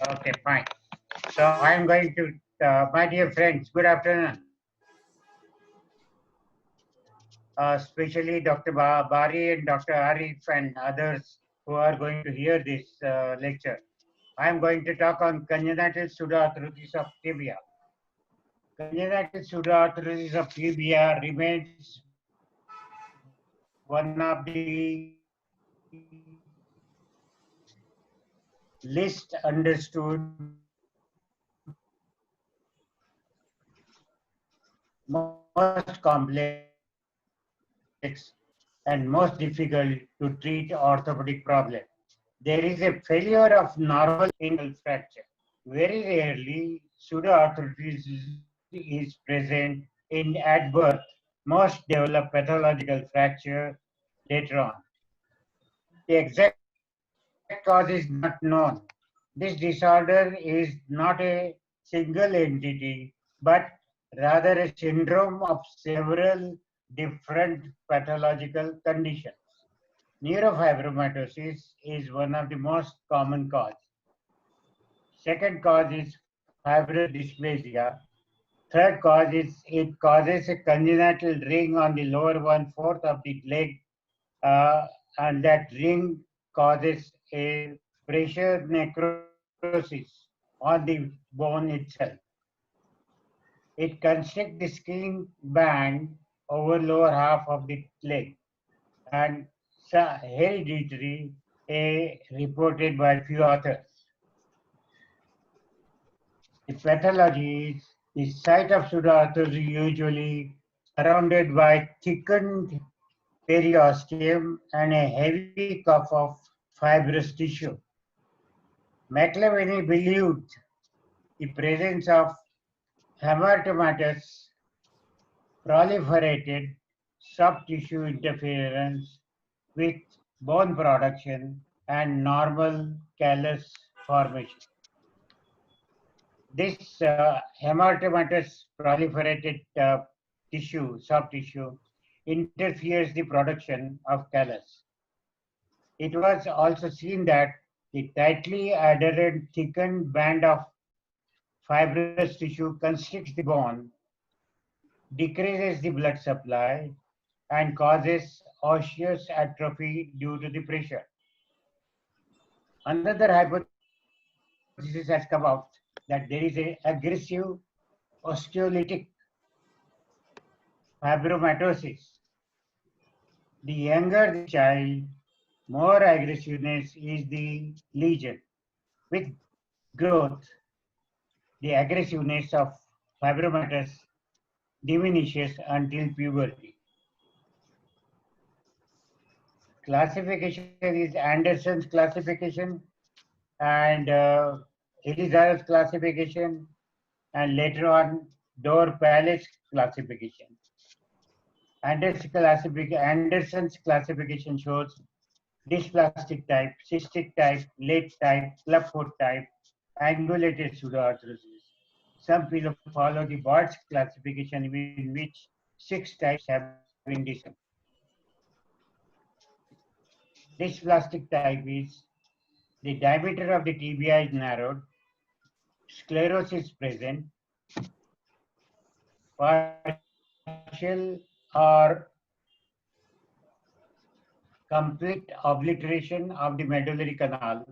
Okay, fine. So I am going to, my dear friends, good afternoon. Especially Dr. Bari and Dr. Arif and others who are going to hear this lecture. I am going to talk on congenital pseudoarthritis of tibia. Congenital pseudoarthritis of tibia remains one of the least understood, most complex, and most difficult to treat orthopedic problem. There is a failure of normal inguinal fracture. Very rarely, pseudoarthritis is present in at birth. Most develop pathological fracture later on. The exact cause is not known. This disorder is not a single entity, but rather a syndrome of several different pathological conditions. Neurofibromatosis is one of the most common cause. Second cause is fibrous dysplasia. Third cause is it causes a congenital ring on the lower one-fourth of the leg, uh, and that ring causes a pressure necrosis on the bone itself. It constricts the skin band over lower half of the leg, and hereditary, reported by few authors. The pathology is the site of pseudoarthritis usually surrounded by thickened periosteum and a heavy cuff of fibrous tissue. McLeavany believed the presence of hamartomatous proliferated soft tissue interference with bone production and normal callus formation. This hematomatous proliferated soft tissue, interferes the production of callus. It was also seen that the tightly adherent thickened band of fibrous tissue constricts the bone, decreases the blood supply, and causes osseous atrophy due to the pressure. Another hypothesis has come out that there is a aggressive osteolytic fibromatosis. The younger the child, more aggressiveness is the lesion. With growth, the aggressiveness of fibromatous diminishes until puberty. Classification is Anderson's classification and Elizar's classification, and later on Dorr-Pallet's classification. Anderson's classification shows dysplastic type, cystic type, late type, clubfoot type, angulated pseudoarthrosis. Some people follow the Bart's classification in which 6 types have been decided. Dysplastic type is the diameter of the tibia is narrowed, sclerosis present, partial or complete obliteration of the medullary canal,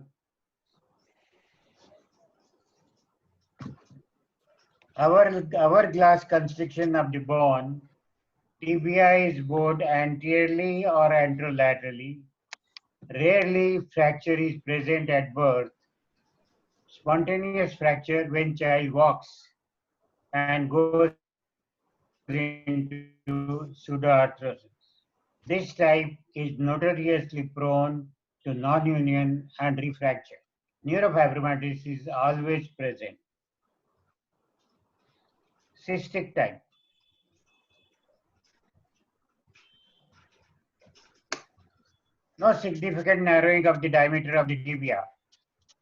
hourglass constriction of the bone, tibia is bowed anteriorly or anterolaterally, rarely fracture is present at birth, spontaneous fracture when child walks and goes into pseudoarthrosis. This type is notoriously prone to non-union and refracture. Neurofibromatosis is always present. Cystic type. No significant narrowing of the diameter of the tibia.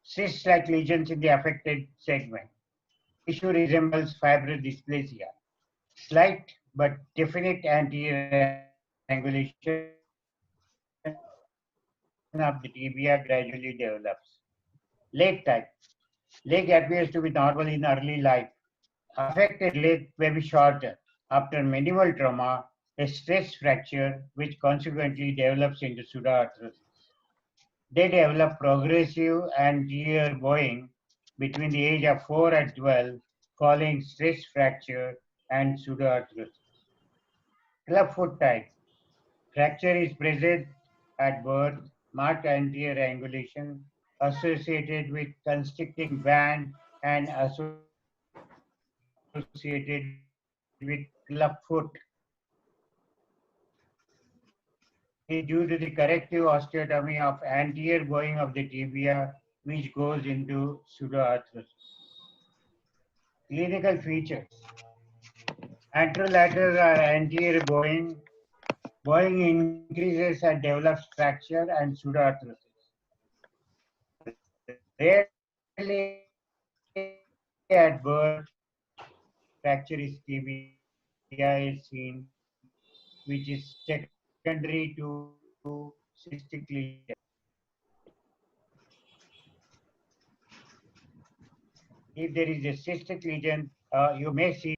Cyst-like lesions in the affected segment. Tissue resembles fibrous dysplasia. Slight but definite anterior angulation of the tibia gradually develops. Late type. Leg appears to be normal in early life. Affected leg may be shorter. After minimal trauma, a stress fracture, which consequently develops into pseudoarthritis. They develop progressive anterior bowing between the age of 4 and 12 following stress fracture and pseudoarthritis. Clubfoot type. Fracture is present at birth, marked anterior angulation associated with constricting band and associated with clubfoot. It is due to the corrective osteotomy of anterior bowing of the tibia, which goes into pseudoarthritis. Clinical features. Anterolateral or anterior bowing. Bowing increases and develops fracture and pseudoarthritis. Rarely at birth, fracture is tibia is seen, which is secondary to cystic lesion. If there is a cystic lesion, you may see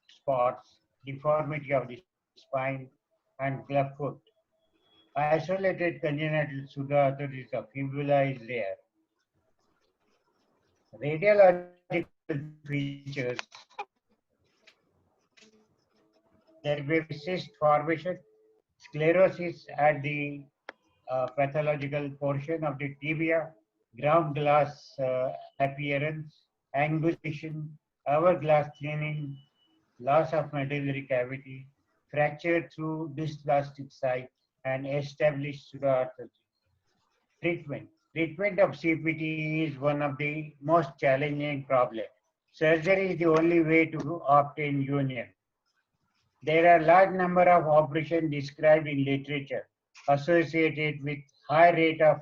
spots, deformity of the spine, and clubfoot. Isolated congenital pseudoarthritis of fibula is rare. Radiological features. There may be cyst formation, sclerosis at the pathological portion of the tibia, ground glass appearance, angulation, hourglass thinning, loss of medullary cavity, fracture through dysplastic site, and established pseudoarthritis. Treatment. Treatment of CPT is one of the most challenging problems. Surgery is the only way to obtain union. There are large number of operations described in literature associated with high rate of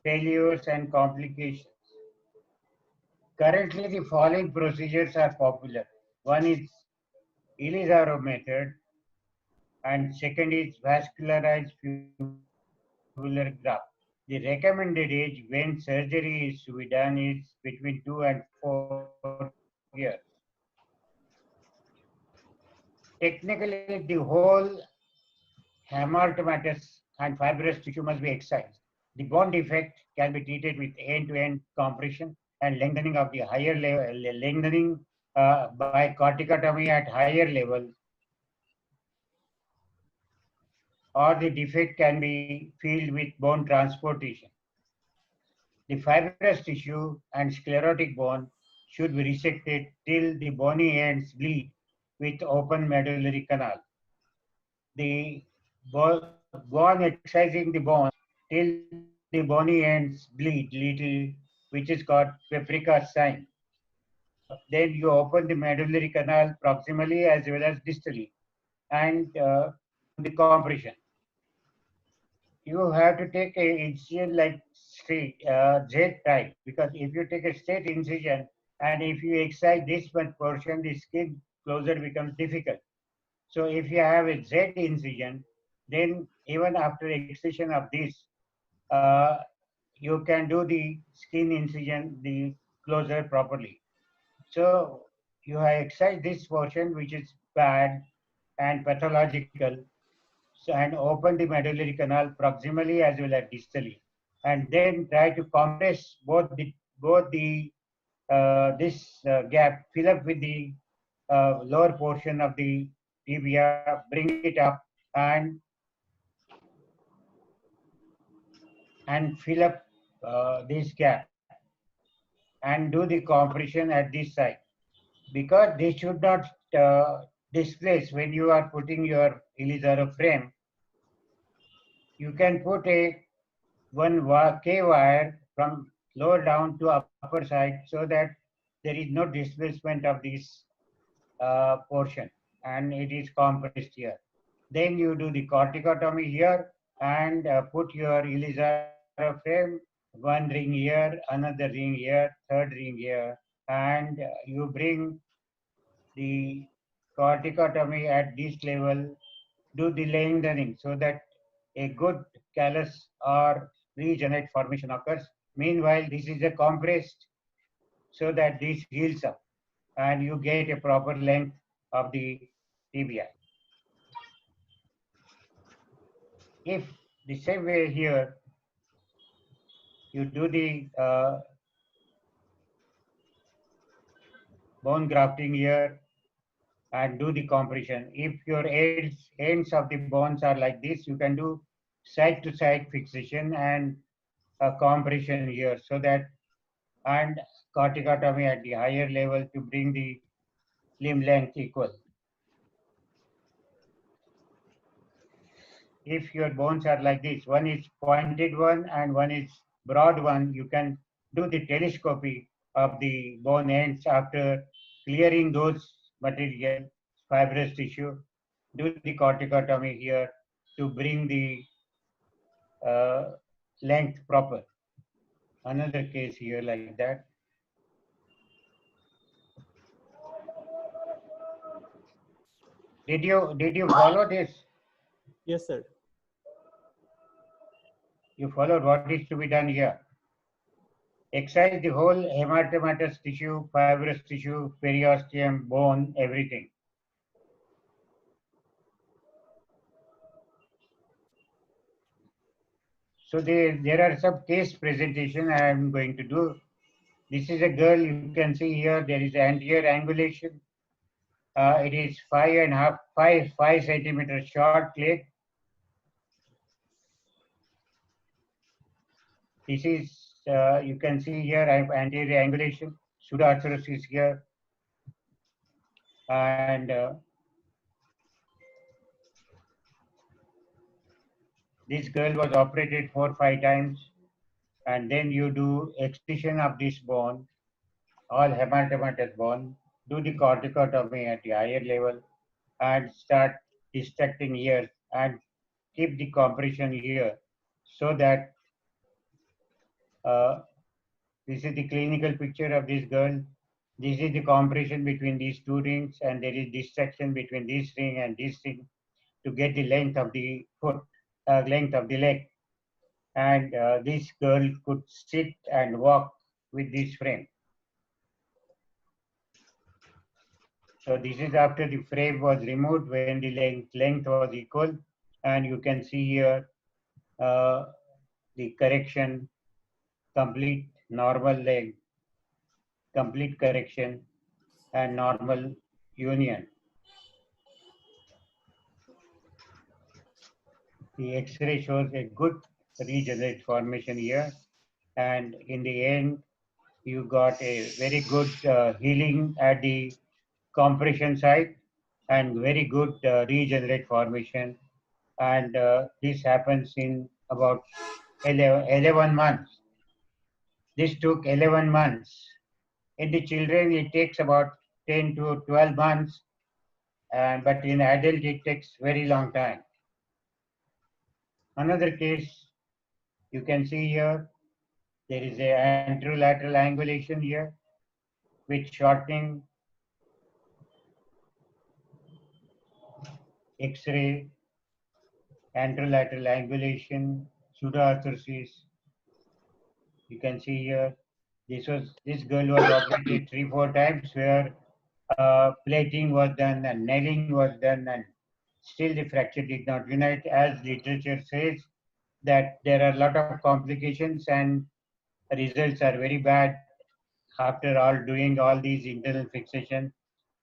failures and complications. Currently, the following procedures are popular. One is Elizarov method, and second is vascularized fibular graft. The recommended age when surgery is to be done is between 2 and 4 years. Technically, the whole hamartomatous and fibrous tissue must be excised. The bone defect can be treated with end-to-end compression and lengthening of the higher level, lengthening by corticotomy at higher level, or the defect can be filled with bone transportation. The fibrous tissue and sclerotic bone should be resected till the bony ends bleed with open medullary canal. The bone excising the bone till the bony ends bleed little, which is called Paprika sign. Then you open the medullary canal proximally as well as distally, and the compression. You have to take a incision like straight Z type, because if you take a straight incision and if you excise this much portion, the skin closure becomes difficult. So if you have a Z incision, then even after excision of this, uh, you can do the skin incision, the closure properly. So you have excised this portion which is bad and pathological, so, and open the medullary canal proximally as well as distally, and then try to compress both the this gap, fill up with the lower portion of the tibia, bring it up, and fill up this gap and do the compression at this side, because they should not displace when you are putting your Elizarov frame. You can put a K wire from lower down to upper side so that there is no displacement of this portion and it is compressed here. Then you do the corticotomy here and put your Elizarov frame, one ring here, another ring here, third ring here, and you bring the corticotomy at this level, do the lengthening so that a good callus or regenerate formation occurs. Meanwhile, this is a compressed so that this heals up and you get a proper length of the tibia. If the same way here, you do the bone grafting here and do the compression. If your ends of the bones are like this, you can do side to side fixation and a compression here so that, and corticotomy at the higher level to bring the limb length equal. If your bones are like this, one is pointed one and one is broad one, you can do the telescopy of the bone ends after clearing those material, fibrous tissue, do the corticotomy here to bring the uh, length proper. Another case here like that. Did you follow this? Yes, sir. You followed what is to be done here. Excise the whole hematematous tissue, fibrous tissue, periosteum, bone, everything. So there are some case presentation I am going to do. This is a girl, you can see here, there is anterior angulation. It is 5 centimeters short leg. This is, you can see here, I have anterior angulation, pseudoarthrosis here. And this girl was operated 4-5 times. And then you do excision of this bone, all hematematous bone, do the corticotomy at the higher level, and start distracting here and keep the compression here so that this is the clinical picture of this girl. This is the compression between these two rings, and there is distraction between this ring and this ring to get the length of the foot, length of the leg. And this girl could sit and walk with this frame. So this is after the frame was removed when the length was equal, and you can see here the correction, complete normal leg, complete correction, and normal union. The X-ray shows a good regenerate formation here, and in the end, you got a very good healing at the compression site and very good regenerate formation. And this happens in about 11 months. This took 11 months. In the children, it takes about 10 to 12 months, but in adult, it takes very long time. Another case you can see here, there is a anterolateral angulation here with shortening, X-ray, anterolateral angulation, pseudoarthrosis. You can see here, this girl was operated 3-4 times where plating was done and nailing was done, and still the fracture did not unite. As literature says that there are a lot of complications and results are very bad after all doing all these internal fixation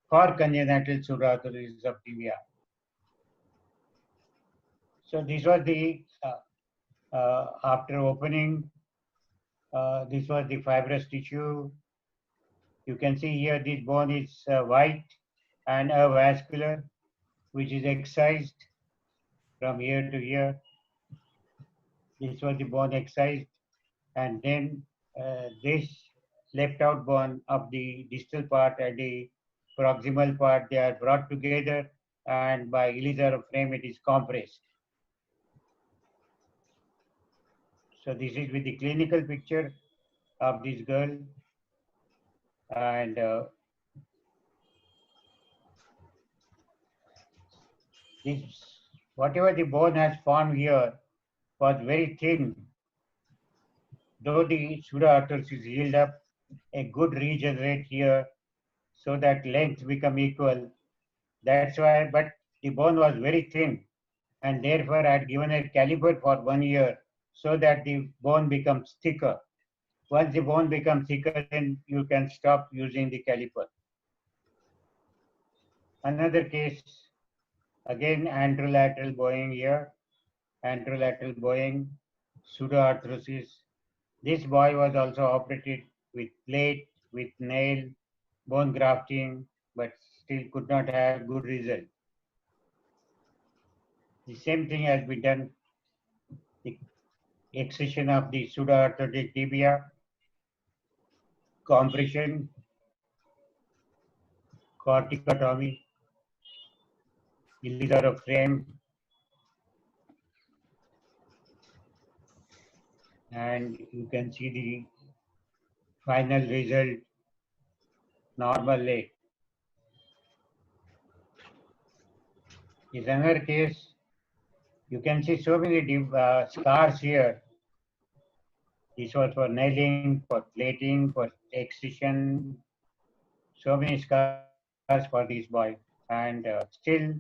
for congenital pseudoarthrosis of tibia. So this was the after opening. This was the fibrous tissue. You can see here this bone is white and avascular, which is excised from here to here. This was the bone excised, and then this left out bone of the distal part and the proximal part, they are brought together, and by Elizarov frame it is compressed. So this is with the clinical picture of this girl, and this, whatever the bone has formed here was very thin Though the pseudoarthrosis healed up, a good regenerate here so that length become equal. That's why, but the bone was very thin, and therefore I had given a caliper for 1 year so that the bone becomes thicker. Once the bone becomes thicker, then you can stop using the caliper. Another case, again anterolateral bowing here, anterolateral bowing, pseudoarthrosis. This boy was also operated with plate, with nail, bone grafting, but still could not have good result. The same thing has been done, the excision of the pseudoarthrotic tibia, compression, corticotomy, Ilizarov frame, and you can see the final result, normal leg. Is another case, you can see so many scars here. This was for nailing, for plating, for excision, so many scars for this boy, and still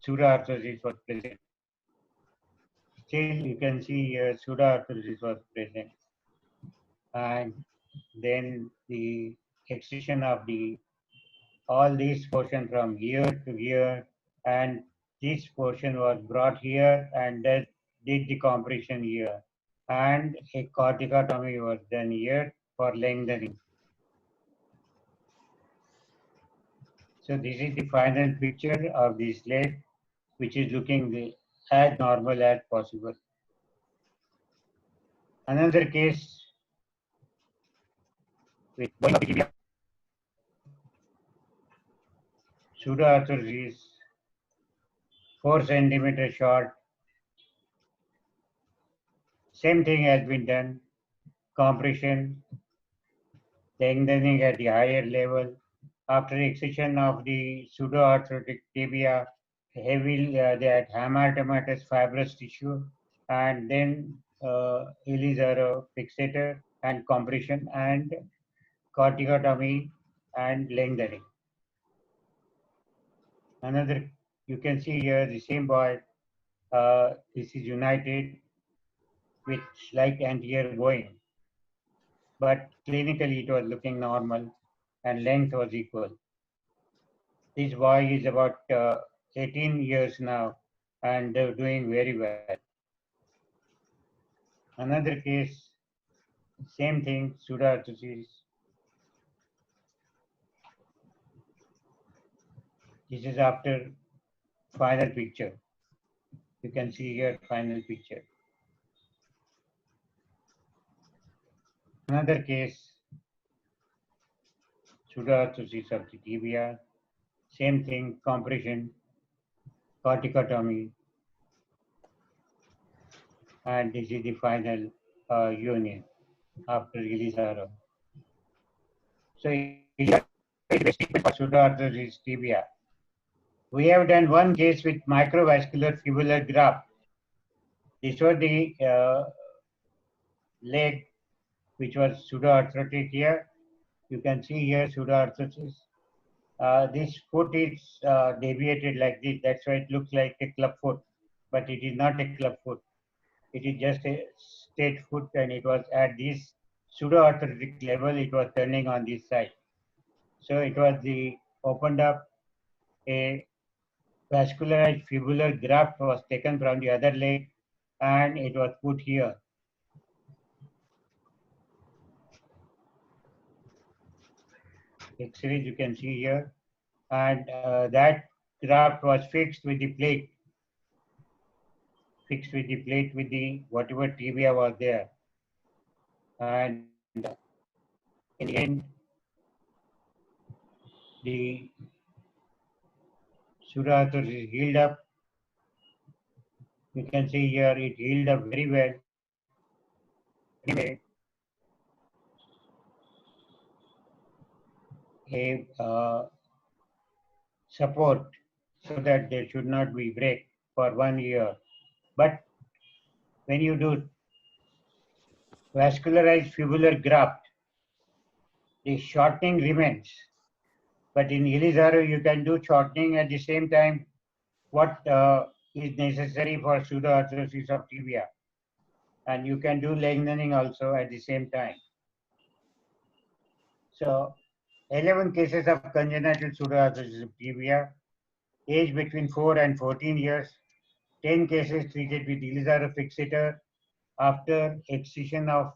pseudoarthrosis was present. Still, you can see here pseudoarthrosis was present, and then the excision of the all this portion from here to here, and this portion was brought here, and that did the compression here, and a corticotomy was done here for lengthening. So this is the final picture of this leg, which is looking as normal as possible. Another case with pseudoarthrosis, 4 centimeter short. Same thing has been done, compression, lengthening at the higher level. After excision of the pseudoarthrotic tibia, they had hematematous fibrous tissue, and then Ilizarov fixator and compression and corticotomy and lengthening. Another, you can see here the same boy. This is united with slight anterior bowing, but clinically it was looking normal and length was equal. This boy is about 18 years now and doing very well. Another case, same thing, pseudoarthrosis. This is after final picture. You can see here final picture. Another case, pseudoarthrosis of the tibia. Same thing, compression, corticotomy, and this is the final union after Ilizarov. So pseudoarthrosis tibia. We have done one case with microvascular fibular graft. This was the leg which was pseudoarthrotic here. You can see here pseudoarthrosis. This foot is deviated like this. That's why it looks like a club foot, but it is not a club foot. It is just a straight foot, and it was at this pseudoarthrotic level. It was turning on this side. So it was the opened up a vascularized fibular graft was taken from the other leg, and it was put here. X-rays you can see here, and that graft was fixed with the plate, with the whatever tibia was there, and in the end, the pseudoarthrosis healed up. You can see here it healed up very well. Anyway, a support so that there should not be break for 1 year. But when you do vascularized fibular graft, the shortening remains. But in Ileezaro, you can do shortening at the same time what is necessary for pseudoarthrosis of tibia. And you can do lengthening also at the same time. So 11 cases of congenital pseudoarthrosis of tibia, age between 4 and 14 years, 10 cases treated with Ileezaro fixator after excision of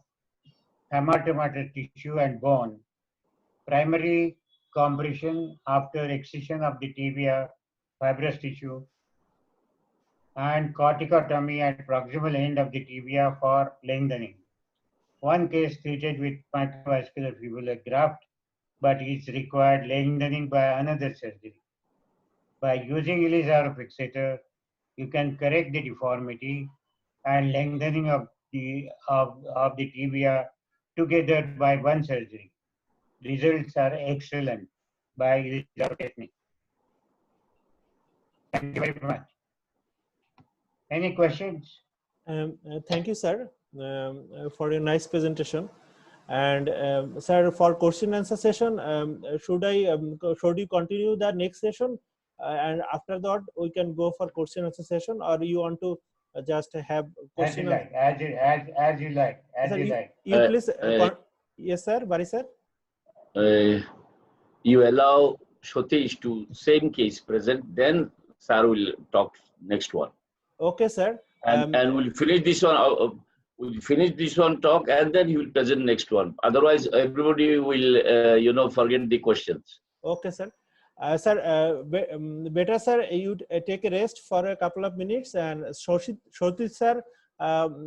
hematomatter tissue and bone, primary compression after excision of the tibia, fibrous tissue, and corticotomy at proximal end of the tibia for lengthening. One case treated with microvascular fibular graft, but it's required lengthening by another surgery. By using Ileezaro fixator, you can correct the deformity and lengthening of the tibia together by one surgery. Results are excellent by Ileezaro technique. Thank you very much. Any questions? Thank you, sir, for your nice presentation. And sir, for question answer session, should you continue the next session, and after that we can go for question answer session, or you want to just have question? As you like. You please. Yes, sir. Bari sir. You allow Satish to same case present, then sir will talk next one. Okay, sir. And we'll finish this one. We'll finish this one talk, and then he will present next one. Otherwise, everybody will, forget the questions. Okay, sir. Sir, better, sir, you take a rest for a couple of minutes, and Satish sir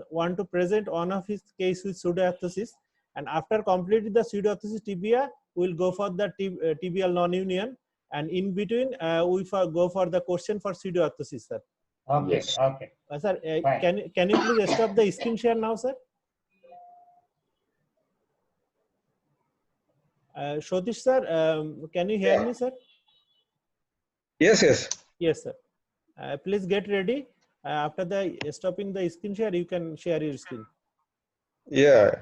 want to present one of his case with pseudoarthrosis, and after completing the pseudoarthrosis tibia, we'll go for the tibial non-union, and in between, we go for the question for pseudoarthrosis, sir. Okay. Yes. Okay. Sir, can you please stop the screen share now, sir? Satish sir, can you hear me, sir? Yes, yes. Yes, sir. Please get ready. After the stopping the screen share, you can share your screen. Yeah.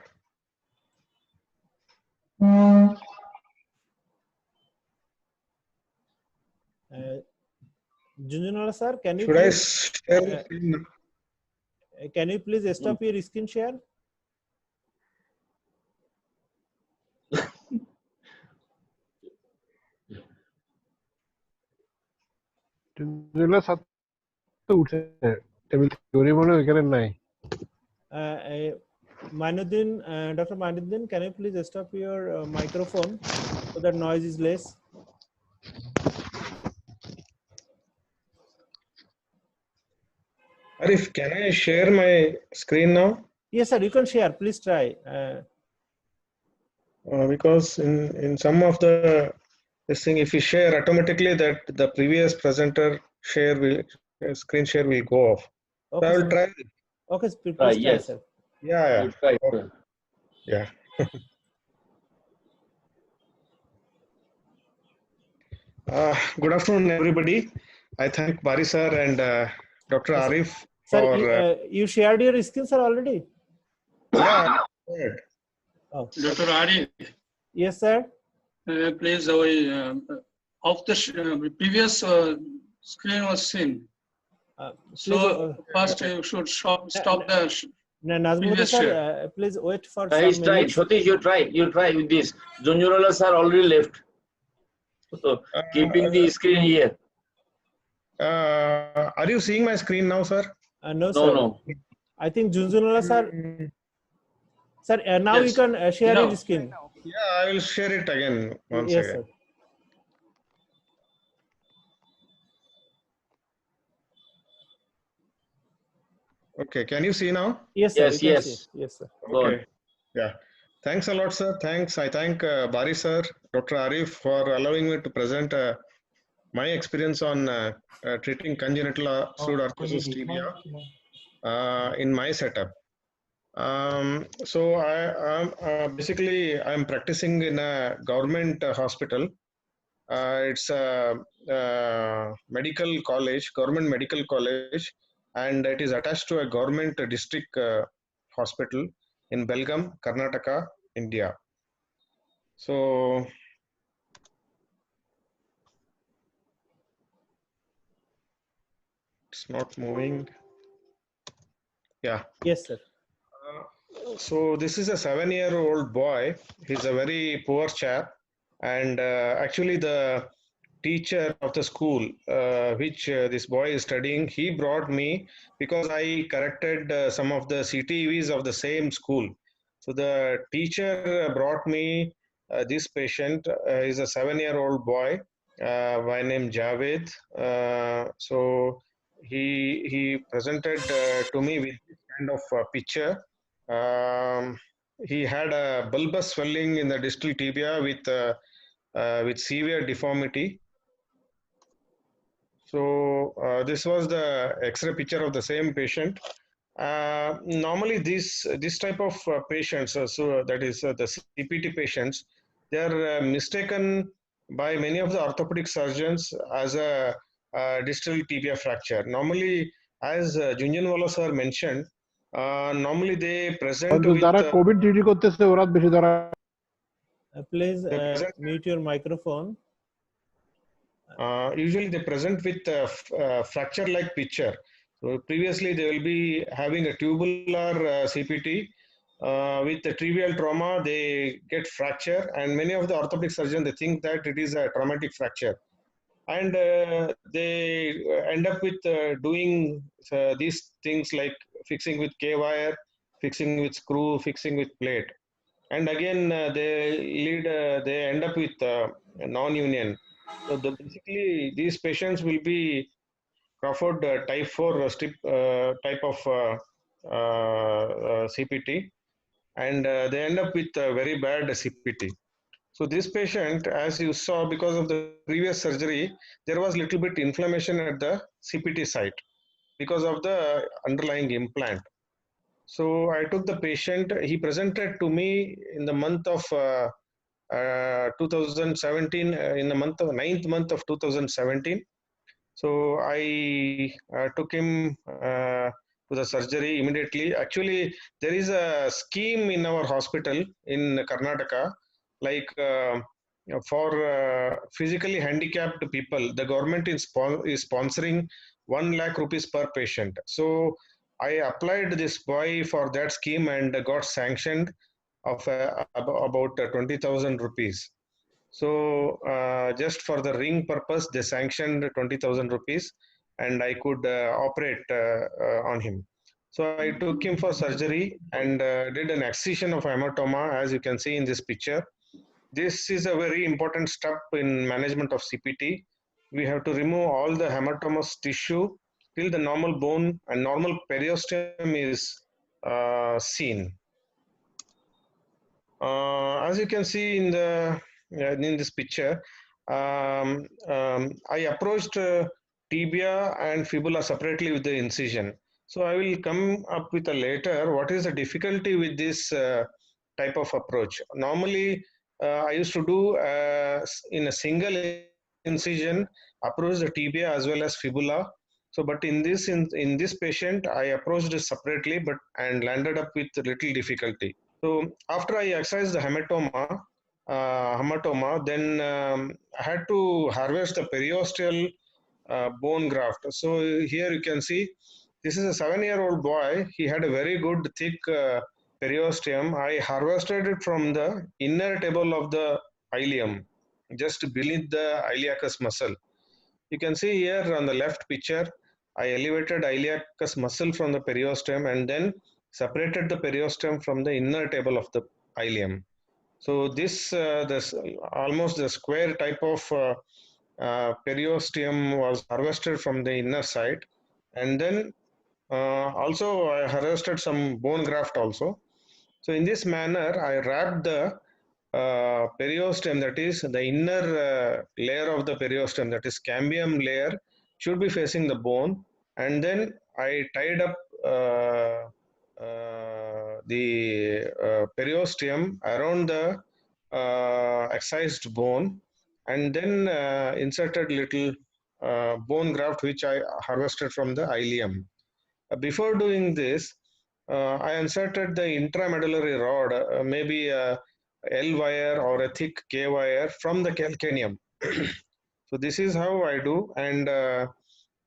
Junjunwala sir, can you Should I please, share the screen? can you please stop your screen share? জুনজুলা সাথে উঠে table theory মনে এখানে নাই Mainuddin, Dr. Mainuddin, can you please stop your microphone so that noise is less? Arif, can I share my screen now? Yes, sir, you can share. Please try. Because in some of this thing, if you share automatically, that the previous presenter screen share will go off. Okay, So I will sir. try. Okay, please try, Yes. sir. Yeah. We'll try. Okay. Yeah. Good afternoon, everybody. I thank Bari sir and Dr. Yes, Arif Sir, for. you shared your screen, sir, already? Yeah. Good. Oh. Dr. Arif, Yes, sir. please, of the previous screen was seen. So first you should stop the. Nazmudin previous sir, share. please wait for He's some tried. minutes. Satish, you try with this. Junjunwala sir already left. So keeping the screen here. Are you seeing my screen now, sir? No, sir. No. I think Junjunwala sir. Sir, now Yes. you can share Now. your screen. Yeah, I will share it again once Yes, again. sir. Okay, can you see now? Yes, sir. Yes, you can yes. see. Yes, sir. Go on. Okay. Yeah. Thanks a lot, sir. Thanks. I thank Bari sir, Dr. Arif for allowing me to present my experience on treating congenital pseudoarthrosis tibia in my setup. So basically I'm practicing in a government hospital. It's a medical college, government medical college, and it is attached to a government district hospital. in Belgaum, Karnataka, India. So it's not moving. Yeah. Yes, sir. So this is a 7-year-old boy. He's a very poor chap, and actually the teacher of the school which this boy is studying, he brought me because I corrected some of the CTVs of the same school. So the teacher brought me this patient. Is a 7-year-old boy by name Javed. So he presented to me with this kind of picture. He had a bulbous swelling in the distal tibia with severe deformity. So this was the X-ray picture of the same patient. Normally, this type of patients, so that is the CPT patients, they are mistaken by many of the orthopedic surgeons as a distal tibia fracture. Normally, as Junjanwala sir mentioned, normally they present with যারা Covid duty করতেছে ওরা বেশি ধরা Please they present, mute your microphone. usually they present with a fracture-like picture. So previously they will be having a tubular CPT. With the trivial trauma, they get fracture, and many of the orthopedic surgeons they think that it is a traumatic fracture, and they end up with doing these things like fixing with K-wire, fixing with screw, fixing with plate, and again they end up with non-union. So basically, these patients will be Crawford type 4 type of CPT, and they end up with very bad CPT. So this patient, as you saw, because of the previous surgery, there was little bit inflammation at the CPT site because of the underlying implant. So I took the patient. He presented to me in the month of 2017, in the month of 9th month of 2017. So I took him to the surgery immediately. Actually, there is a scheme in our hospital in Karnataka, like for physically handicapped people, the government is sponsoring 1 lakh rupees per patient. So I applied this boy for that scheme and got sanctioned of about 20,000 rupees. So just for the ring purpose, they sanctioned 20,000 rupees, and I could operate on him. So I took him for surgery and did an excision of hematoma, as you can see in this picture. This is a very important step in management of CPT. We have to remove all the hematomous tissue till the normal bone and normal periosteum is seen. As you can see in this picture, I approached tibia and fibula separately with the incision. So I will come up with a later what is the difficulty with this type of approach. Normally, I used to do in a single incision approach the tibia as well as fibula. So, but in this patient, I approached it separately, but and landed up with little difficulty. So after I excised the hematoma, then I had to harvest the periosteal bone graft. So here you can see, this is a 7-year-old boy. He had a very good thick periosteum. I harvested it from the inner table of the ilium, just beneath the iliacus muscle. You can see here on the left picture, I elevated iliacus muscle from the periosteum and then separated the periosteum from the inner table of the ilium. So this almost the square type of periosteum was harvested from the inner side, and then also I harvested some bone graft also. So in this manner, I wrapped the periosteum, that is the inner layer of the periosteum, that is cambium layer, should be facing the bone, and then I tied up the periosteum around the excised bone, and then inserted little bone graft which I harvested from the ilium. Before doing this, I inserted the intramedullary rod, maybe a L wire or a thick K wire from the calcaneum. So this is how I do, and I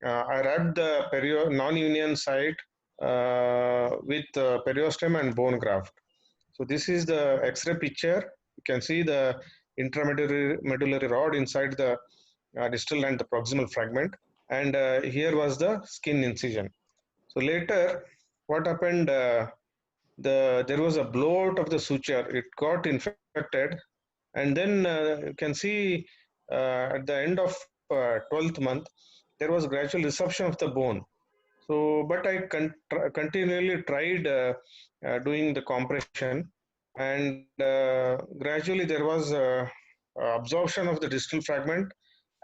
wrapped the non-union site with periosteum and bone graft. So this is the X-ray picture. You can see the intramedullary rod inside the distal and the proximal fragment, and here was the skin incision. So later, what happened? There was a blowout of the suture. It got infected, and then you can see at the end of 12th month, there was gradual resorption of the bone. So, but I continually tried doing the compression, and gradually there was absorption of the distal fragment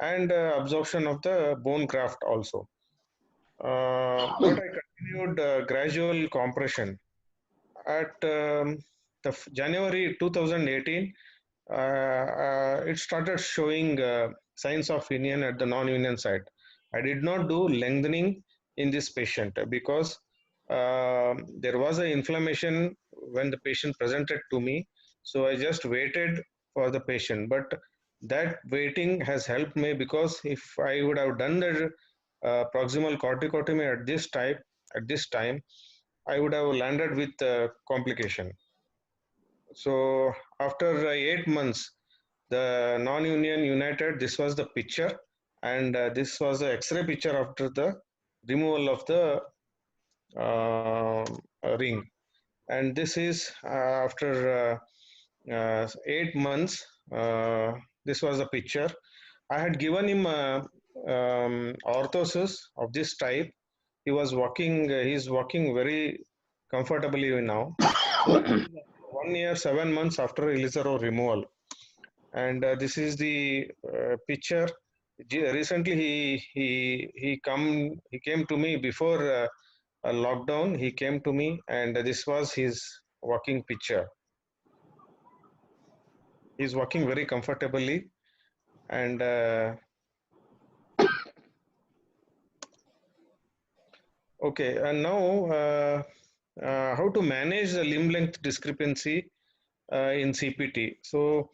and absorption of the bone graft also. But I continued gradual compression. At January 2018, it started showing signs of union at the non-union site. I did not do lengthening in this patient because there was an inflammation when the patient presented to me. So I just waited for the patient. But that waiting has helped me, because if I would have done the proximal corticotomy at this time, I would have landed with complication. So after 8 months, the non-union united. This was the picture, and this was the X-ray picture after the removal of the ring. And this is after 8 months. This was the picture. I had given him orthosis of this type. He was walking. He's walking very comfortably now. 1 year 7 months after Ilizarov removal, and this is the picture. Recently, he came to me before a lockdown. He came to me, and this was his walking picture. He's walking very comfortably, and okay. And now, how to manage the limb length discrepancy in CPT? So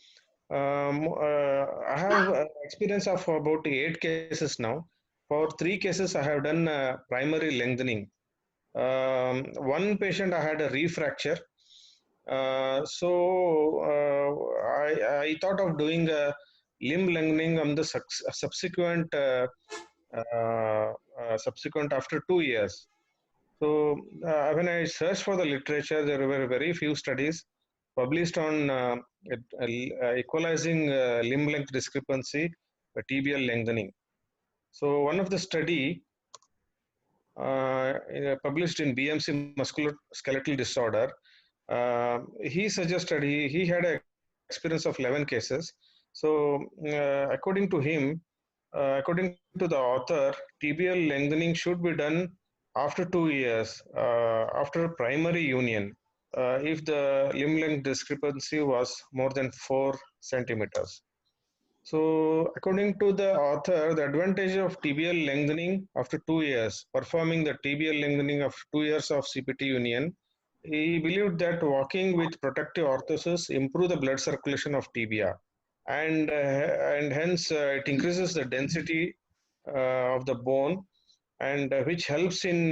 I have experience of about 8 cases now. For 3 cases, I have done primary lengthening. One patient, I had a refracture. I thought of doing a limb lengthening on the subsequent after 2 years. So when I searched for the literature, there were very few studies published on equalizing limb length discrepancy by tibial lengthening. So one of the study published in BMC musculoskeletal disorder, he suggested, he had an experience of 11 cases. So according to him, according to the author, tibial lengthening should be done after 2 years, after primary union, if the limb length discrepancy was more than 4 centimeters. So according to the author, the advantage of tibial lengthening after 2 years, performing the tibial lengthening of 2 years of CPT union, he believed that walking with protective orthosis improve the blood circulation of tibia, and hence it increases the density of the bone, and which helps in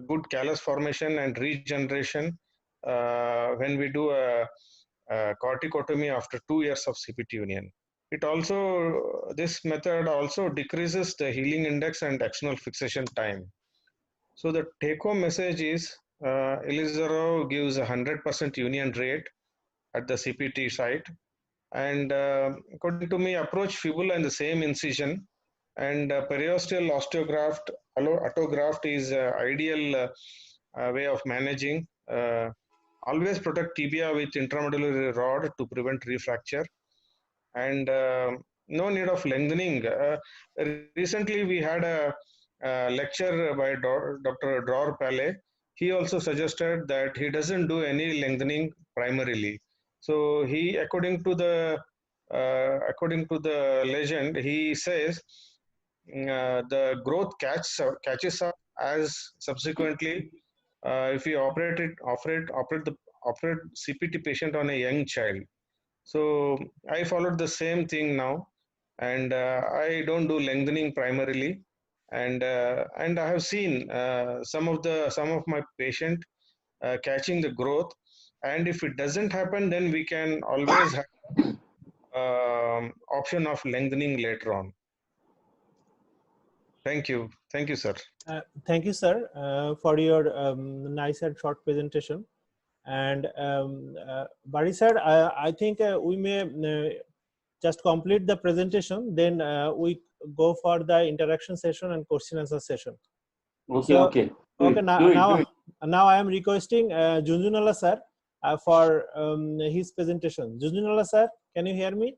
good callus formation and regeneration when we do a corticotomy after 2 years of CPT union. It also, this method also decreases the healing index and axonal fixation time. So the take-home message is Ilizarov gives 100% union rate at the CPT site, and according to me, approach fibula in the same incision, and periosteal osteograft, autograft is ideal way of managing. Always protect tibia with intramedullary rod to prevent refracture, and no need of lengthening. Recently, we had a lecture by Dr. Dror Palais. He also suggested that he doesn't do any lengthening primarily. So he, according to the legend, he says the growth catches up as subsequently if we operate CPT patient on a young child. So I followed the same thing now, and I don't do lengthening primarily, and I have seen some of my patient catching the growth, and if it doesn't happen, then we can always have option of lengthening later on. Thank you, sir. Thank you, sir, for your nice and short presentation. And Bari sir, I think we may just complete the presentation, then we go for the interaction session and question answer session. Okay, So, okay. Okay, now I am requesting Junjunwala sir for his presentation. Junjunwala sir, can you hear me?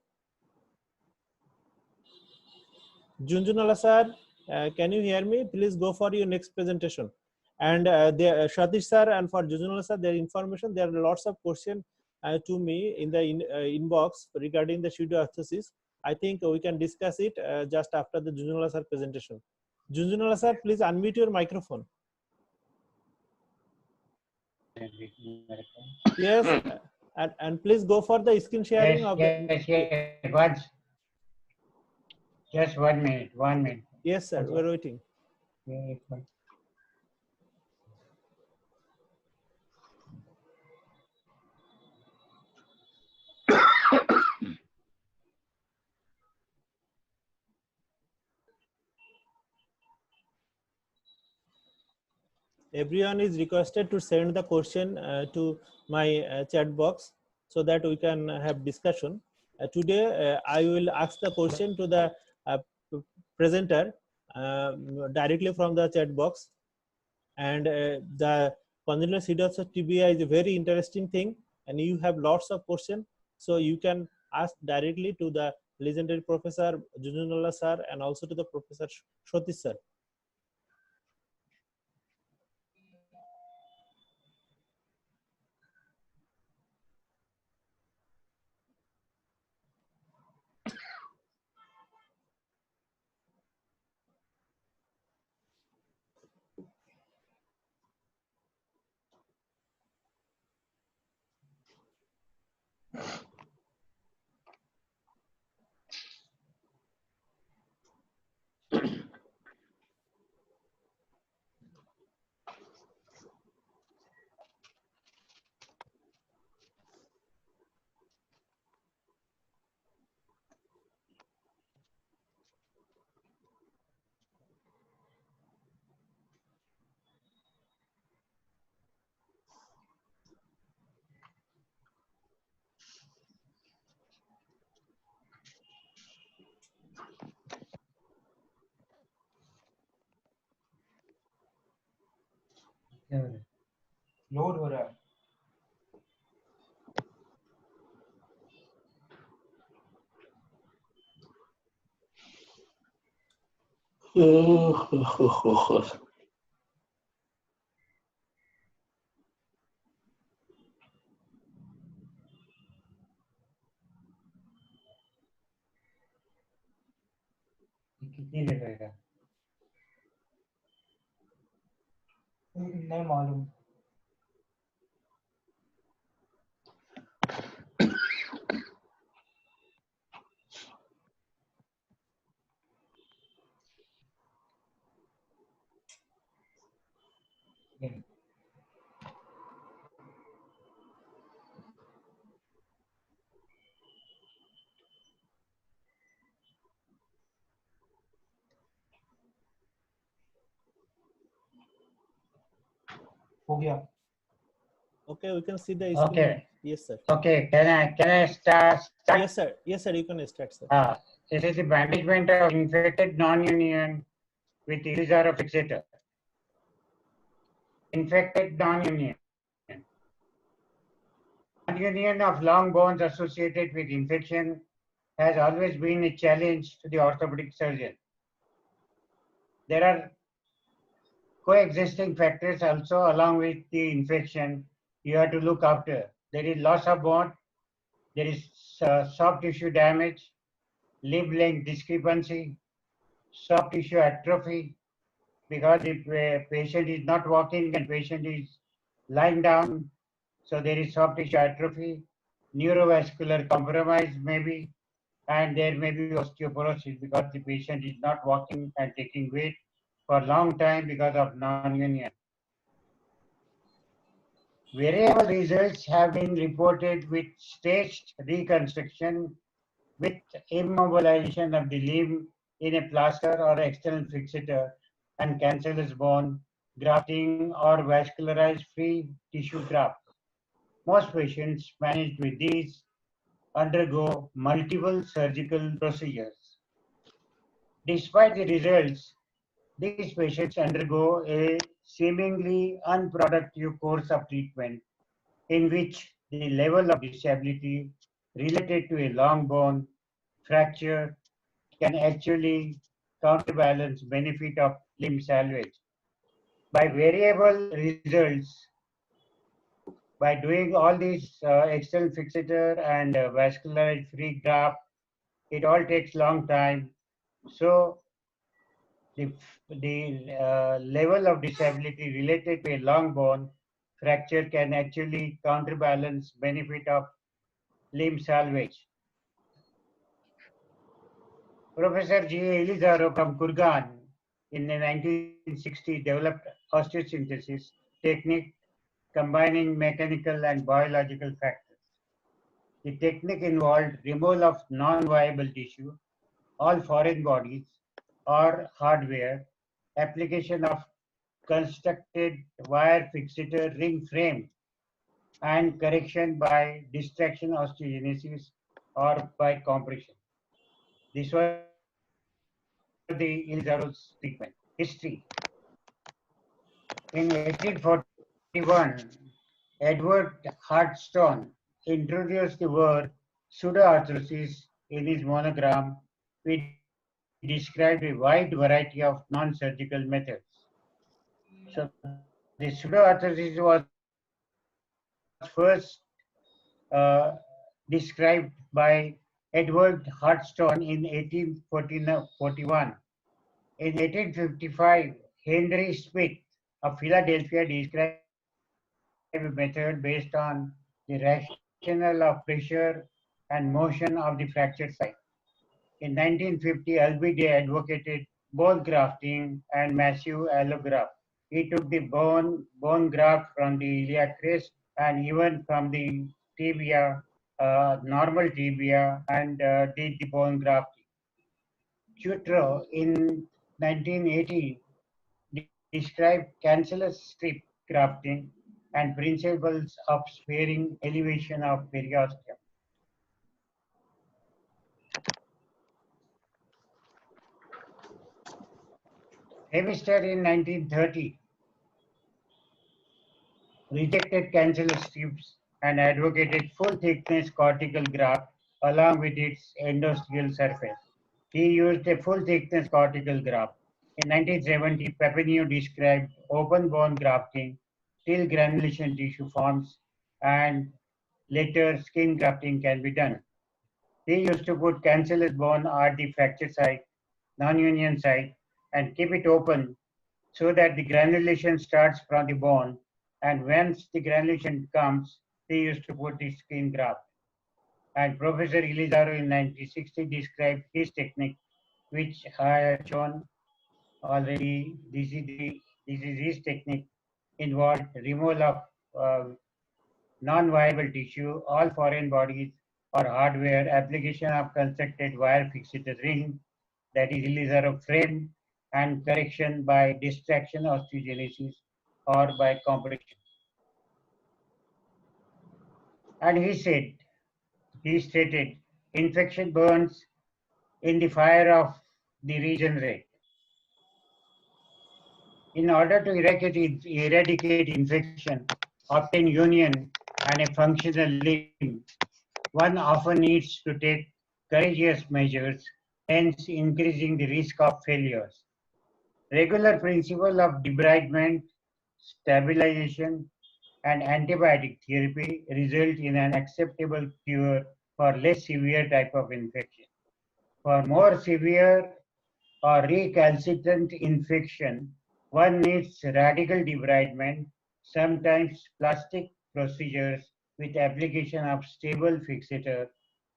Junjunwala sir, can you hear me? Please go for your next presentation. And Satish sir and for Junjunwala sir, their information, there are lots of questions to me in the inbox regarding the pseudoarthrosis. I think we can discuss it just after the Junjunwala sir presentation. Junjunwala sir, please unmute your microphone. Yes, and please go for the screen sharing of the. Yes. Just 1 minute. 1 minute. Yes, sir. We're waiting. Everyone is requested to send the question to my chat box so that we can have discussion. Today, I will ask the question to the presenter directly from the chat box. And the congenital pseudoarthrosis TBI is a very interesting thing, and you have lots of questions. So you can ask directly to the legendary Professor Junjunwala sir and also to the Professor Satish sir. Load हो रहा है कितनी देर लगेगा? नहीं मालूम हो गया Okay, we can see the screen. Okay. Yes, sir. Okay, can I start? Yes, sir. Yes, sir. You can start, sir. This is the management of infected non-union with user of fixator. Infected non-union. Non-union of long bones associated with infection has always been a challenge to the orthopedic surgeon. There are coexisting factors also along with the infection you have to look after. There is loss of bone, there is soft tissue damage, limb length discrepancy, soft tissue atrophy, because if a patient is not walking and patient is lying down, so there is soft tissue atrophy, neurovascular compromise maybe, and there may be osteoporosis because the patient is not walking and taking weight for a long time because of non-union. Variable results have been reported with staged reconstruction with immobilization of the limb in a plaster or external fixator and cancellous bone grafting or vascularized free tissue graft. Most patients managed with these undergo multiple surgical procedures. Despite the results, these patients undergo a seemingly unproductive course of treatment in which the level of disability related to a long bone fracture can actually counterbalance benefit of limb salvage. By variable results, by doing all these external fixator and vascularized free graft, it all takes long time. So the level of disability related to a long bone fracture can actually counterbalance benefit of limb salvage. Professor G. Elizardo from Kurgan in the 1960s developed osteosynthesis technique combining mechanical and biological factors. The technique involved removal of non-viable tissue, all foreign bodies or hardware, application of constructed wire fixator ring frame, and correction by distraction osteogenesis or by compression. This was the Elizardo's treatment. History. In 1841, Edward Hartstone introduced the word pseudoarthrosis in his monograph, which described a wide variety of non-surgical methods. So the pseudoarthrosis was first described by Edward Hartstone in 1841. In 1855, Henry Smith of Philadelphia described a method based on the rationale of pressure and motion of the fractured site. In 1950, Albee Day advocated bone grafting and massive allograft. He took the bone graft from the iliac crest and even from the tibia, normal tibia, and did the bone grafting. Chutro in 1980 described cancellous strip grafting and principles of sparing elevation of periosteum. Hemister in 1930 rejected cancellous strips and advocated full thickness cortical graft along with its endosteal surface. He used a full thickness cortical graft. In 1970, Papineau described open bone grafting till granulation tissue forms, and later skin grafting can be done. He used to put cancellous bone at the fracture site, non-union site, and keep it open so that the granulation starts from the bone, and once the granulation comes, they used to put the skin graft. And Professor Elizardo in 1960 described his technique, which I have shown already. This is his technique, involved removal of non-viable tissue, all foreign bodies or hardware, application of constructed wire fixator ring, that is Elizardo frame, and correction by distraction osteogenesis or by compression. And he stated, infection burns in the fire of the regenerate. In order to eradicate infection, obtain union and a functional limb, one often needs to take courageous measures, hence increasing the risk of failures. Regular principle of debridement, stabilization, and antibiotic therapy result in an acceptable cure for less severe type of infection. For more severe or recalcitrant infection, one needs radical debridement, sometimes plastic procedures with application of stable fixator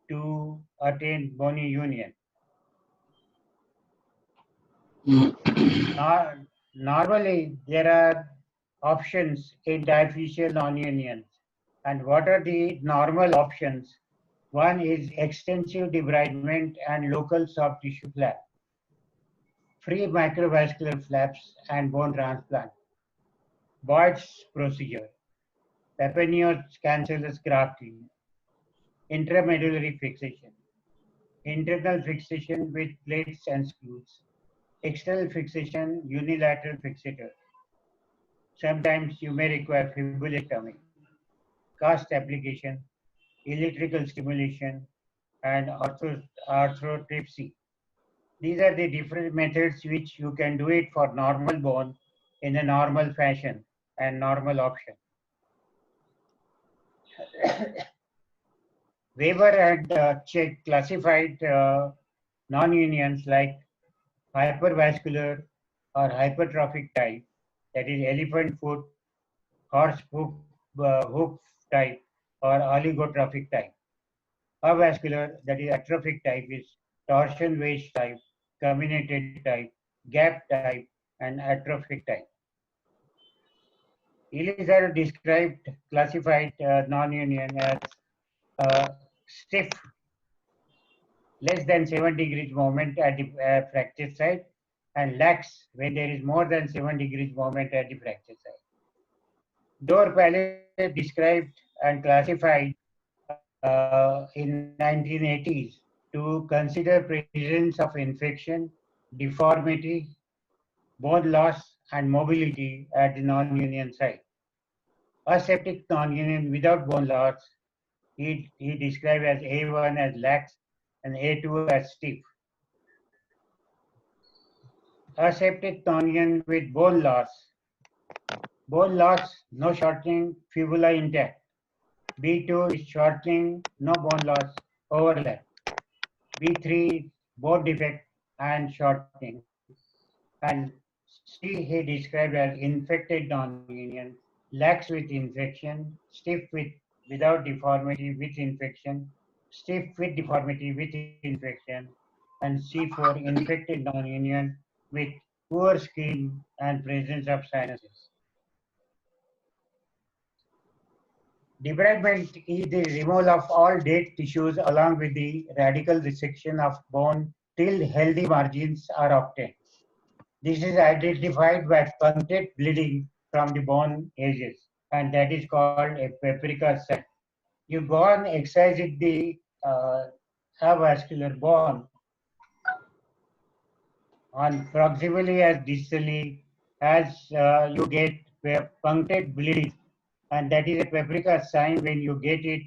to attain bony union. Normally, there are options in diaphyseal non-unions. And what are the normal options? One is extensive debridement and local soft tissue flap, free microvascular flaps and bone transplant, Boyd's procedure, Papagnios cancellous grafting, intramedullary fixation, internal fixation with plates and screws, external fixation, unilateral fixator. Sometimes you may require fibulectomy, cast application, electrical stimulation, and arthrotripsy. These are the different methods which you can do it for normal bone in a normal fashion and normal option. Weber had classified non-unions like hypervascular or hypertrophic type, that is elephant foot, horse hoof type, or oligotrophic type. Avascular, that is atrophic type, is torsion wedge type, comminuted type, gap type, and atrophic type. Elizar described classified non-union as stiff, less than 7 degrees moment at the fracture site, and lax when there is more than 7 degrees moment at the fracture site. Doré-Palais described and classified in 1980s to consider presence of infection, deformity, bone loss, and mobility at the non-union site. Aseptic non-union without bone loss, he described as A1 as lax and A2 as stiff. Aseptic non-union with bone loss, no shortening, fibula intact. B2 is shortening, no bone loss, overlap. B3, bone defect and shortening. And C he described as infected non-union, lax with infection, stiff without deformity with infection, stiff with deformity with infection, and C4 infected non-union with poor skin and presence of sinuses. Debridement is the removal of all dead tissues along with the radical resection of bone till healthy margins are obtained. This is identified by punctate bleeding from the bone edges, and that is called a paprika sign. You go on excising the avascular bone on proximally as distally as you get punctate bleeding, and that is a paprika sign. When you get it,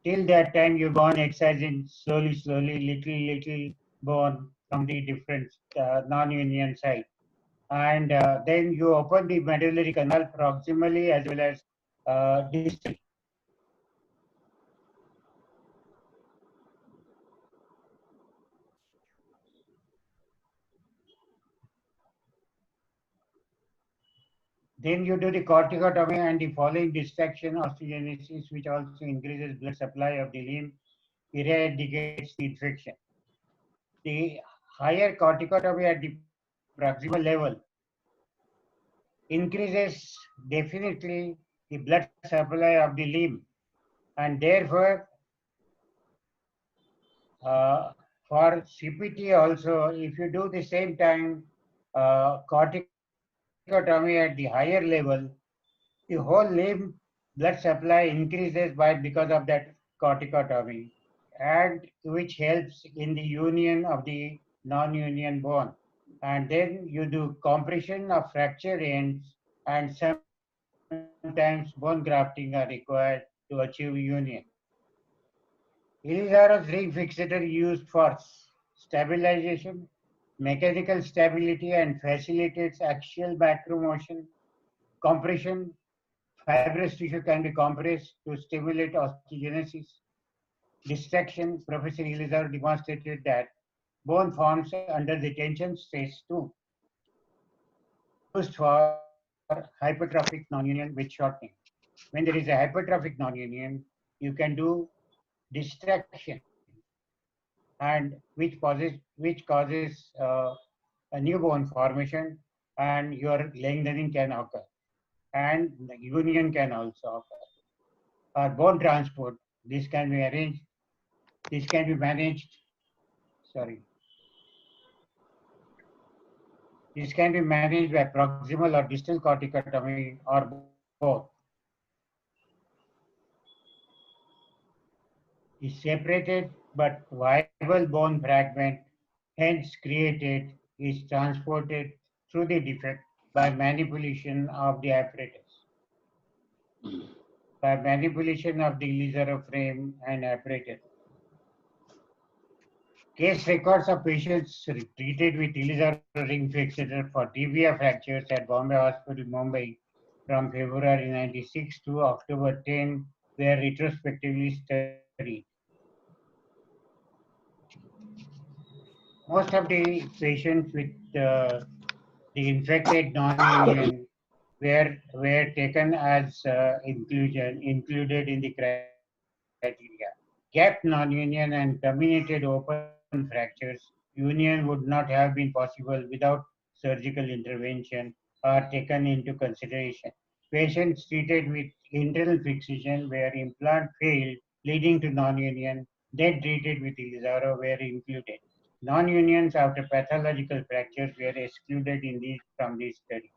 till that time you go on excising slowly, little bone from the different non-union site. And then you open the medullary canal proximally as well as distally. Then you do the corticotomy and the following distraction osteogenesis, which also increases blood supply of the limb, eradicates the infection. The higher corticotomy at the proximal level increases definitely the blood supply of the limb, and therefore for CPT also, if you do the same time corticotomy at the higher level, the whole limb blood supply increases because of that corticotomy, and which helps in the union of the non-union bone. And then you do compression of fractured ends, and sometimes bone grafting are required to achieve union. Ilizaro's ring fixator used for stabilization, mechanical stability, and facilitates axial macromotion. Compression, fibrous tissue can be compressed to stimulate osteogenesis. Distraction, Professor Ilizaro demonstrated that bone forms under the tension stress too. Used for hypertrophic nonunion with shortening. When there is a hypertrophic nonunion, you can do distraction, and which causes a new bone formation, and your lengthening can occur, and the union can also occur. Or bone transport, this can be arranged. This can be managed. Sorry. This can be managed by proximal or distal corticotomy or both. Is separated but viable bone fragment, hence created, is transported through the defect by manipulation of the apparatus. By manipulation of the Ilizarov frame and apparatus. Case records of patients treated with Ilizarov ring fixator for tibia fractures at Bombay Hospital, Mumbai from February 96 to October 10 were retrospectively studied. Most of the patients with the infected non-union were taken as included in the criteria. Gap non-union and terminated open fractures, union would not have been possible without surgical intervention are taken into consideration. Patients treated with internal fixation where implant failed, leading to non-union, then treated with Ilizarov were included. Non-unions after pathological fractures were excluded from this study.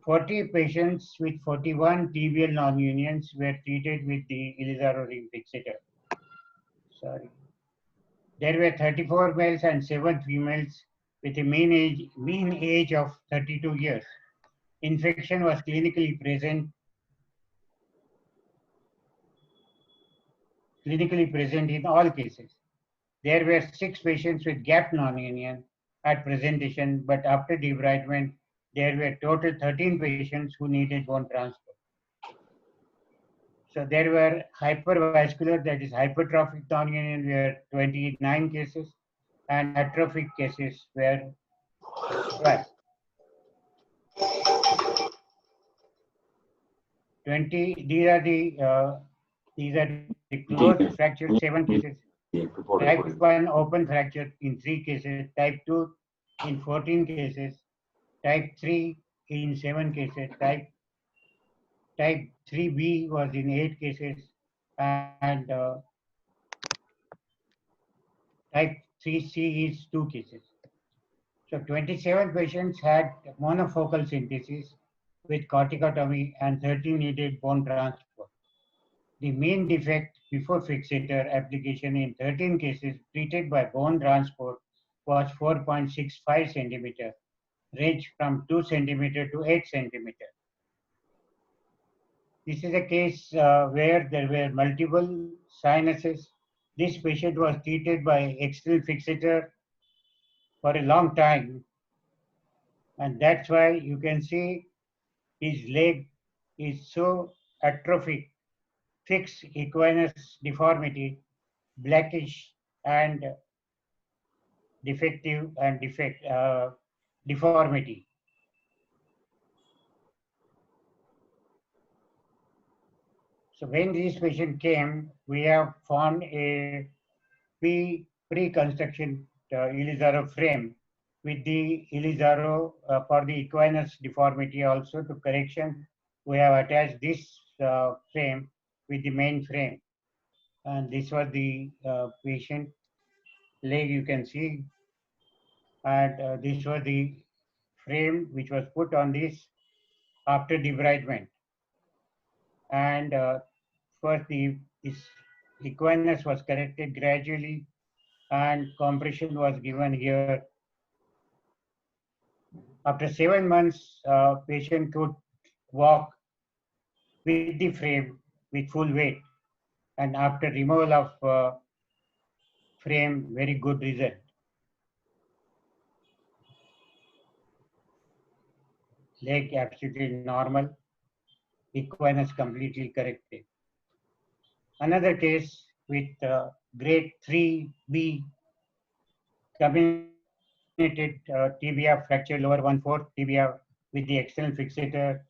40 patients with 41 tibial non-unions were treated with the Ilizarov ring fixator. Sorry. There were 34 males and 7 females with a mean age of 32 years. Infection was clinically present in all cases. There were 6 patients with gap non-union at presentation, but after debridement, there were total 13 patients who needed bone transport. So there were hypervascular, that is hypertrophic non-union, were 29 cases, and atrophic cases were 12. These are the closed fracture, 7 cases. Type 1 open fracture in 3 cases. Type 2 in 14 cases. Type 3 in 7 cases. Type 3B was in 8 cases, and type 3C is 2 cases. So 27 patients had monofocal synthesis with corticotomy and 13 needed bone transport. The mean defect before fixator application in 13 cases treated by bone transport was 4.65 centimeter, ranged from 2 centimeter to 8 centimeter. This is a case where there were multiple sinuses. This patient was treated by external fixator for a long time, and that's why you can see his leg is so atrophic, fixed equinus deformity, blackish and defective and deformity. So when this patient came, we have found a pre-construction Ilizarov frame with the Ilizarov for the equinus deformity also to correction. We have attached this frame with the main frame. And this was the patient leg, you can see. And this was the frame which was put on this after debridement. And first this equinus was corrected gradually, and compression was given here. After 7 months, patient could walk with the frame with full weight, and after removal of frame, very good result. Leg absolutely normal, equinus completely corrected. Another case with grade 3B comminuted tibia fracture, lower 1/4 tibia with the external fixator,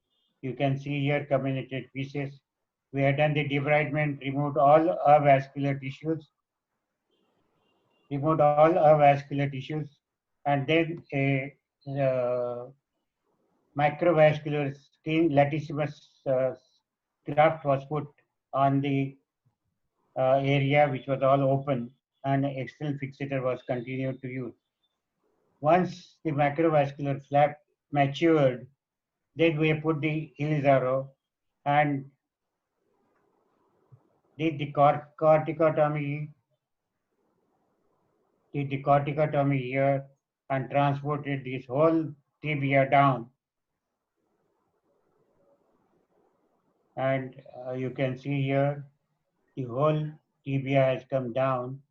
You can see here comminuted pieces. We had done the debridement, removed all avascular tissues, and then a microvascular skin latissimus graft was put on the area which was all open, and external fixator was continued to use. Once the macrovascular flap matured, then we put the Ilizarov and did the corticotomy here and transported this whole tibia down. And you can see here the whole tibia has come down,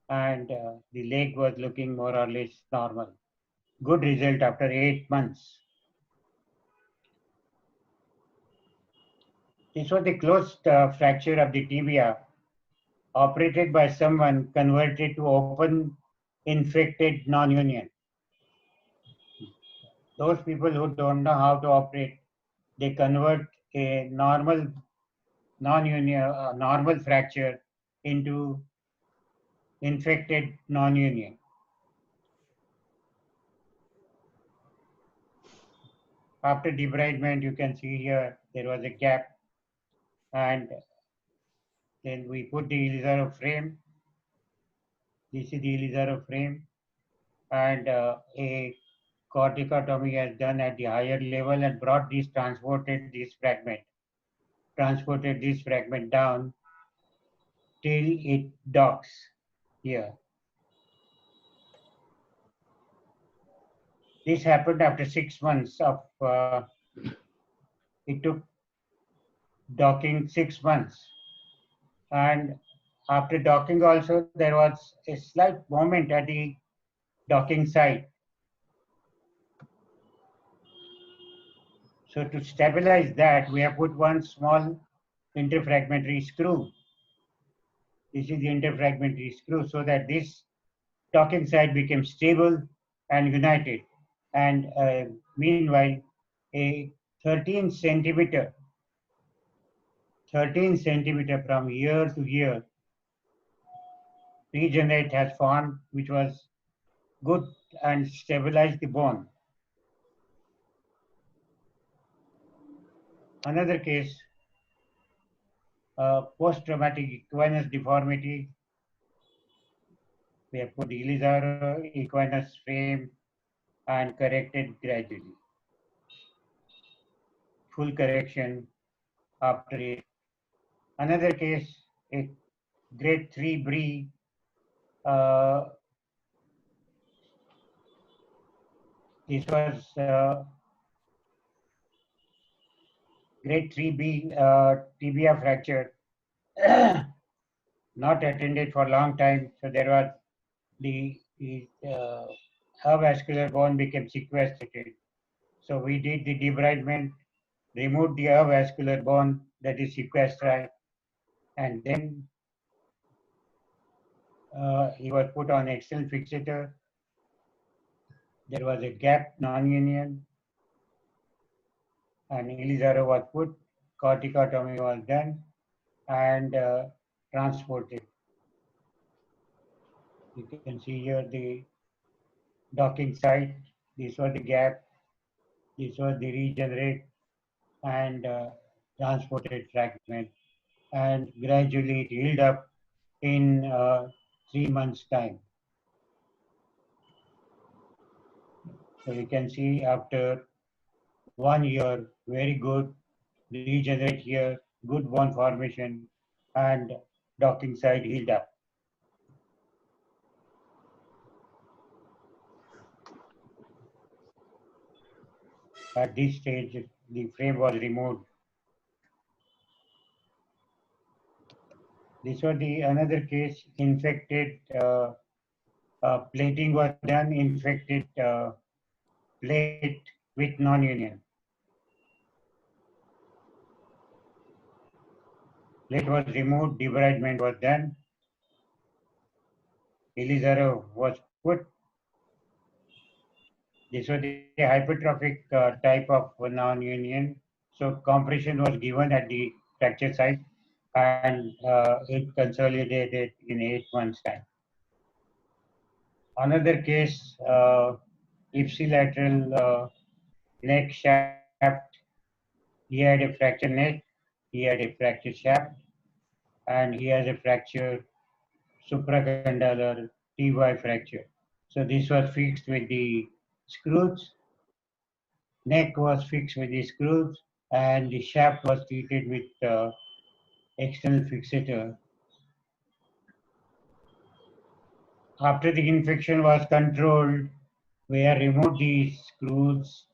and the leg was looking more or less normal. Good result after 8 months. This was the closed fracture of the tibia, operated by someone converted to open infected non-union. Those people who don't know how to operate, they convert a normal non-union, normal fracture into infected non-union. After debridement, you can see here there was a gap, and then we put the Ilizarov frame. This is the Ilizarov frame, and a corticotomy has done at the higher level and transported this fragment down till it docks here. This happened after 6 months of, it took docking 6 months. And after docking also, there was a slight moment at the docking site. So to stabilize that, we have put one small interfragmentary screw. This is the interfragmentary screw, so that this docking site became stable and united. And meanwhile, a 13 centimeter from here to here regenerate has formed, which was good and stabilized the bone. Another case, post-traumatic equinus deformity. We have put Ilizarov equinus frame and corrected gradually. Full correction after it. Another case, a grade 3 Brie. This was grade 3B tibia fracture, not attended for a long time. So there was the avascular bone became sequestrated. So we did the debridement, removed the avascular bone, that is sequestrated, and then he was put on external fixator. There was a gap non-union, and Ilizarov was put, corticotomy was done, and transported. You can see here the docking site. This was the gap. This was the regenerate and transported fragment, and gradually it healed up in 3 months' time. So you can see after 1 year, very good regenerate here, good bone formation, and docking site healed up. At this stage, the frame was removed. This was the another case, infected plating was done, infected plate with non-union. Plate was removed, debridement was done. Ilizarov was put. This was the hypertrophic type of non-union, So compression was given at the fracture site, and it consolidated in 8 months' time. Another case, ipsilateral neck shaft. He had a fractured neck, he had a fractured shaft, and he has a fractured supracondylar TY fracture. So this was fixed with the screws. Neck was fixed with the screws, and the shaft was treated with external fixator. After the infection was controlled, we have removed the screws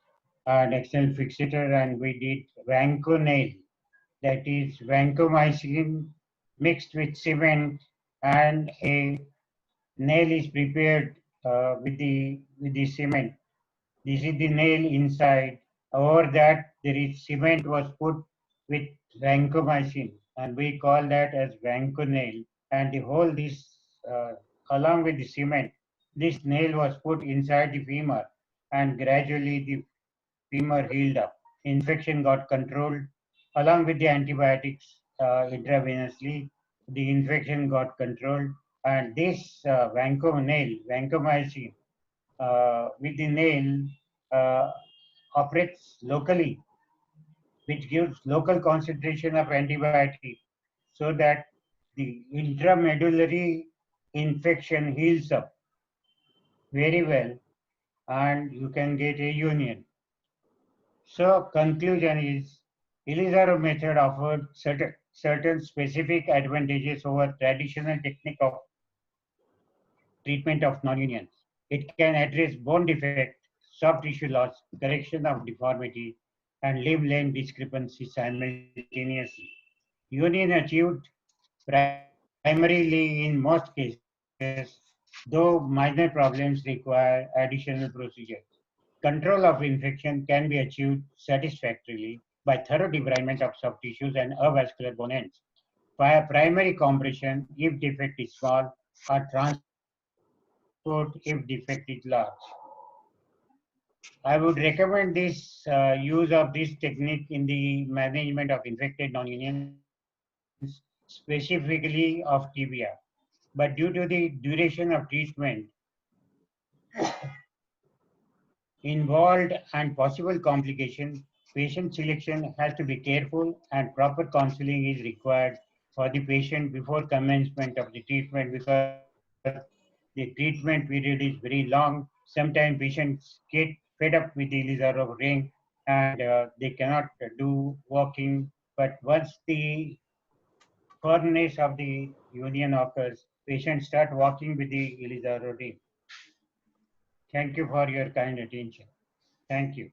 and external fixator, and we did vanconail, that is vancomycin mixed with cement, and a nail is prepared with the cement. This is the nail inside. Over that, there is cement was put with vancomycin, and we call that as vanconail. And the whole this along with the cement, this nail was put inside the femur, and gradually the femur healed up. Infection got controlled along with the antibiotics intravenously. The infection got controlled, and this vancomycin, with the nail operates locally, which gives local concentration of antibiotic so that the intramedullary infection heals up very well and you can get a union. So conclusion is Elizarov method offered certain specific advantages over traditional technique of treatment of non-unions. It can address bone defect, soft tissue loss, correction of deformity, and limb length discrepancy simultaneously. Union achieved primarily in most cases, though minor problems require additional procedures. Control of infection can be achieved satisfactorily by thorough debridement of soft tissues and avascular bone ends. By primary compression if defect is small, or transport if defect is large. I would recommend this use of this technique in the management of infected non-unions, specifically of tibia. But due to the duration of treatment involved and possible complications, patient selection has to be careful and proper counseling is required for the patient before commencement of the treatment, because the treatment period is very long. Sometimes patients get fed up with the Elizarov ring and they cannot do walking. But once the firmness of the union occurs, patients start walking with the Elizarov ring. Thank you for your kind attention. Thank you.